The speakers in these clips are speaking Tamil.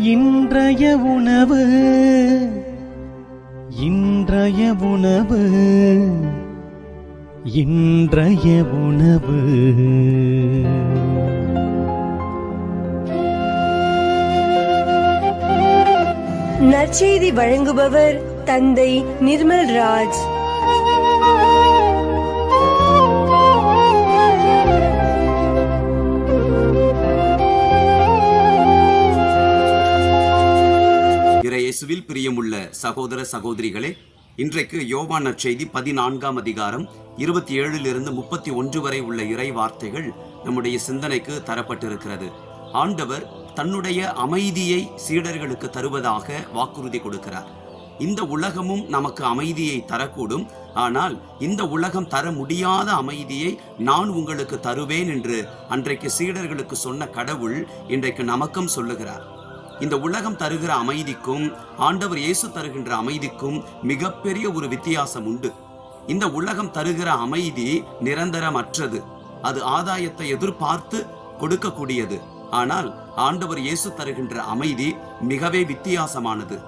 இன்றைய உணவு இன்றைய உணவு இன்றைய உணவு. நற்செய்தி வழங்குபவர் தந்தை நிர்மல் ராஜ். இயேசுவில் பிரியமுள்ள சகோதர சகோதரிகளே, இன்றைக்கு யோவான் நற்செய்தி 14ஆம் அதிகாரம் 27 31 வரை உள்ள இறை வார்த்தைகள் நம்முடைய சிந்தனைக்கு தரப்பட்டிருக்கிறது. ஆண்டவர் தன்னுடைய அமைதியை சீடர்களுக்கு தருவதாக வாக்குறுதி கொடுக்கிறார். இந்த உலகமும் நமக்கு அமைதியை தரக்கூடும், ஆனால் இந்த உலகம் தர முடியாத அமைதியை நான் உங்களுக்கு தருவேன் என்று அன்றைக்கு சீடர்களுக்கு சொன்ன கடவுள் இன்றைக்கு நமக்கும் சொல்லுகிறார். இந்த உலகம் தருகிற அமைதிக்கும் ஆண்டவர் இயேசு தருகின்ற அமைதிக்கும் மிகப்பெரிய ஒரு வித்தியாசம் உண்டு. இந்த உலகம் தருகிற அமைதி நிரந்தரமற்றது, அது ஆதாயத்தை எதிர்பார்த்து கொடுக்கக்கூடியது. ஆனால் ஆண்டவர் இயேசு தருகின்ற அமைதி மிகவே வித்தியாசமானது.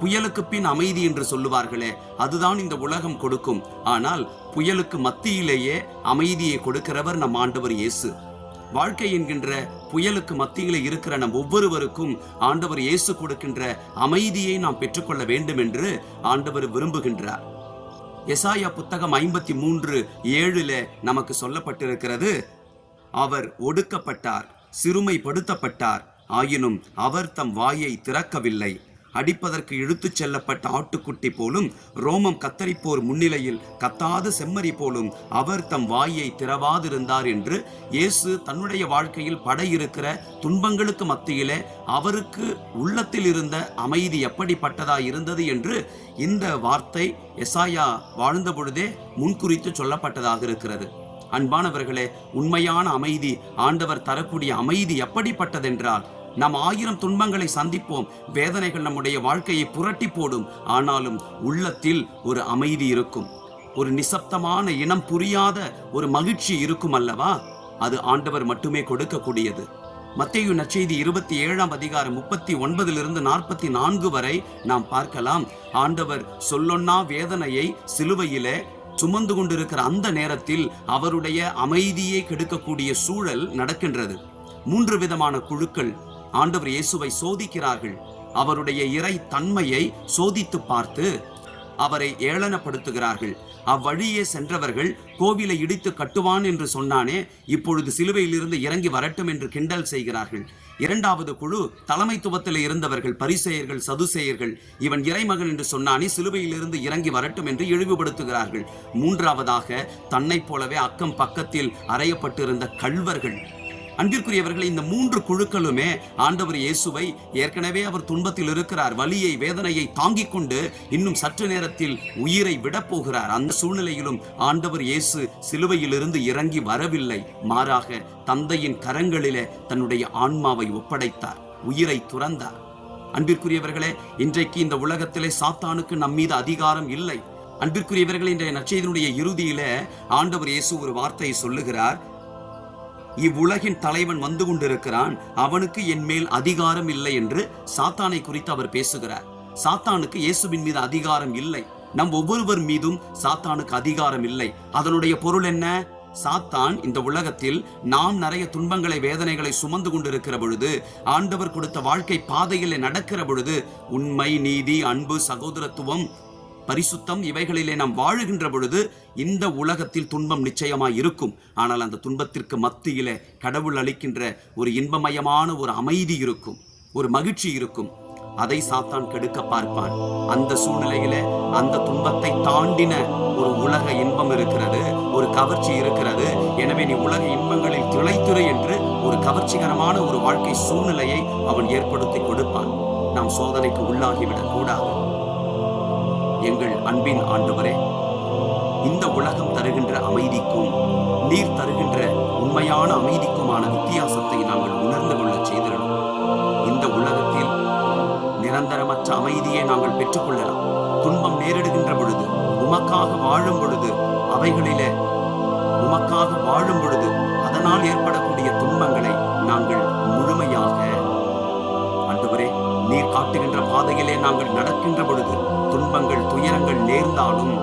புயலுக்கு பின் அமைதி என்று சொல்லுவார்களே, அதுதான் இந்த உலகம் கொடுக்கும். ஆனால் புயலுக்கு மத்தியிலேயே அமைதியை கொடுக்கிறவர் நம் ஆண்டவர் இயேசு. வாழ்க்கை என்கின்ற புயலுக்கு மத்தியிலே இருக்கிற நம் ஒவ்வொருவருக்கும் ஆண்டவர் இயேசு கொடுக்கின்ற அமைதியை நாம் பெற்றுக்கொள்ள வேண்டும் என்று ஆண்டவர் விரும்புகின்றார். எசாயா புத்தகம் 53:7 நமக்கு சொல்லப்பட்டிருக்கிறது, அவர் ஒடுக்கப்பட்டார், சிறுமைப்படுத்தப்பட்டார், ஆயினும் அவர் தம் வாயை திறக்கவில்லை. அடிப்பதற்கு இழுத்துச் செல்லப்பட்ட ஆட்டுக்குட்டி போலும், ரோமம் கத்தரிப்போர் முன்னிலையில் கத்தாத செம்மறி போலும் அவர் தம் வாயை திறவாதிருந்தார் என்று இயேசு தன்னுடைய வாழ்க்கையில் படையிருக்கிற துன்பங்களுக்கு மத்தியிலே அவருக்கு உள்ளத்தில் இருந்த அமைதி எப்படிப்பட்டதாய் இருந்தது என்று இந்த வார்த்தை எசாயா வாழ்ந்த பொழுதே முன்குறித்து சொல்லப்பட்டதாக இருக்கிறது. அன்பானவர்களே, உண்மையான அமைதி, ஆண்டவர் தரக்கூடிய அமைதி எப்படிப்பட்டதென்றால், நாம் 1000 துன்பங்களை சந்திப்போம், வேதனைகள் நம்முடைய வாழ்க்கையை புரட்டி போடும், ஆனாலும் உள்ளத்தில் ஒரு அமைதி இருக்கும், ஒரு நிசப்தமான இனம் புரியாத ஒரு மகிழ்ச்சி இருக்கும் அல்லவா? அது ஆண்டவர் மட்டுமே கொடுக்கக்கூடியது. மத்தேயு நற்செய்தி 27ஆம் அதிகாரம் 39 44 வரை நாம் பார்க்கலாம். ஆண்டவர் சொல்லொன்னா வேதனையை சிலுவையிலே சுமந்து கொண்டிருக்கிற அந்த நேரத்தில் அவருடைய அமைதியை கெடுக்கக்கூடிய சூழல் நடக்கின்றது. 3 விதமான குழுக்கள் ஆண்டவர் இயேசுவை சோதிக்கிறார்கள். அவருடைய இறை தன்மையை சோதித்து பார்த்து அவரை ஏளனப்படுத்துகிறார்கள். அவ்வழியே சென்றவர்கள் கோவிலை இடித்து கட்டுவான் என்று சொன்னானே, இப்பொழுது சிலுவையிலிருந்து இறங்கி வரட்டும் என்று கிண்டல் செய்கிறார்கள். 2வது குழு தலைமைத்துவத்தில் இருந்தவர்கள், பரிசேயர்கள், சதுசேயர்கள், இவன் இறைமகன் என்று சொன்னானே, சிலுவையிலிருந்து இறங்கி வரட்டும் என்று இழிவுபடுத்துகிறார்கள். 3வதாக தன்னை போலவே அக்கம் பக்கத்தில் அறையப்பட்டிருந்த கள்வர்கள். அன்பிற்குரியவர்களை, இந்த 3 குழுக்களுமே ஆண்டவர் இயேசுவை, ஏற்கனவே அவர் துன்பத்தில் இருக்கிறார், வலியை வேதனையை தாங்கிக் கொண்டு இன்னும் சற்று நேரத்தில் உயிரை விடப் போகிறார். அந்த சூழ்நிலையிலும் ஆண்டவர் இயேசு சிலுவையிலிருந்து இறங்கி வரவில்லை, மாறாக தந்தையின் கரங்களிலே தன்னுடைய ஆன்மாவை ஒப்படைத்தார், உயிரை துறந்தார். அன்பிற்குரியவர்களே, இன்றைக்கு இந்த உலகத்திலே சாத்தானுக்கு நம் மீது அதிகாரம் இல்லை. அன்பிற்குரியவர்கள், இன்றைய நற்செய்தியினுடைய இறுதியிலே ஆண்டவர் இயேசு ஒரு வார்த்தையை சொல்லுகிறார், இவ்வுலகின் தலைவன் வந்து கொண்டிருக்கிறான், அவனுக்கு என் மேல் அதிகாரம் இல்லை என்று சாத்தானை குறித்து அவர் பேசுகிறார். சாத்தானுக்கு இயேசுவின் மீது அதிகாரம் இல்லை, நம் ஒவ்வொருவர் மீதும் சாத்தானுக்கு அதிகாரம் இல்லை. அதனுடைய பொருள் என்ன? சாத்தான் இந்த உலகத்தில் நாம் நிறைய துன்பங்களை வேதனைகளை சுமந்து கொண்டிருக்கிற பொழுது, ஆண்டவர் கொடுத்த வாழ்க்கை பாதையிலே நடக்கிற பொழுது, உண்மை, நீதி, அன்பு, சகோதரத்துவம், பரிசுத்தம் இவைகளிலே நாம் வாழுகின்ற பொழுது இந்த உலகத்தில் துன்பம் நிச்சயமாய் இருக்கும். ஆனால் அந்த துன்பத்திற்கு மத்தியிலே கடவுள் அளிக்கின்ற ஒரு இன்பமயமான ஒரு அமைதி இருக்கும், ஒரு மகிழ்ச்சி இருக்கும். அதை சாத்தான் கெடுக்க பார்ப்பான். அந்த சூழ்நிலையிலே அந்த துன்பத்தை தாண்டின ஒரு உலக இன்பம் இருக்கிறது, ஒரு கவர்ச்சி இருக்கிறது. எனவே நீ உலக இன்பங்களில் திளைத்துறை என்று ஒரு கவர்ச்சிகரமான ஒரு வாழ்க்கை சூழ்நிலையை அவன் ஏற்படுத்தி கொடுப்பான். நாம் சோதனைக்கு உள்ளாகிவிடக் கூடாது. எங்கள் அன்பின் ஆண்டவரே, இந்த உலகம் தருகின்ற அமைதிக்கும் நீர் தருகின்ற உண்மையான அமைதிக்குமான வித்தியாசத்தை நாங்கள் உணர்ந்து கொள்ள செய்திடணும். இந்த உலகத்தில் நிரந்தரமற்ற அமைதியை நாங்கள் பெற்றுக்கொள்ளலாம். துன்பம் நேரிடுகின்ற பொழுது, உமக்காக வாழும் பொழுது, அவைகளிலே உமக்காக வாழும் பொழுது அதனால் ஏற்படக்கூடிய துன்பங்களை நாங்கள் முழுமையாக ஆண்டவரே நீர் காட்டுகின்ற பாதையிலே நாங்கள் நடக்கின்ற பொழுது துன்பங்கள் துயரங்கள் நேர்ந்தாலும்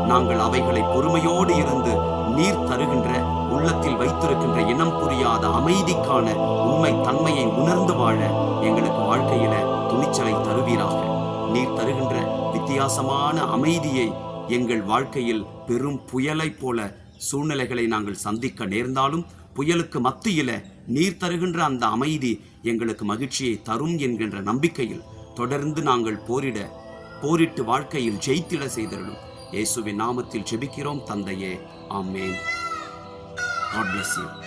நாங்கள் அவைகளை பொறுமையோடு இருந்து நீர் தருகின்ற உள்ளத்தில் வைத்திருக்கின்ற இனம் புரியாத அமைதிக்கான உண்மை தன்மையை உணர்ந்து வாழ எங்களுக்கு வாழ்க்கையில துணிச்சலை தருவீராக. நீர் தருகின்ற வித்தியாசமான அமைதியை எங்கள் வாழ்க்கையில் பெரும் புயலை போல சூழ்நிலைகளை நாங்கள் சந்திக்க நேர்ந்தாலும் புயலுக்கு மத்தியில நீர் தருகின்ற அந்த அமைதி எங்களுக்கு மகிழ்ச்சியை தரும் என்கின்ற நம்பிக்கையில் தொடர்ந்து நாங்கள் போரிட்டு வாழ்க்கையில் ஜெயித்திட செய்திருடும் இயேசுவின் நாமத்தில் ஜெபிக்கிறோம் தந்தையே. ஆமென். God bless you.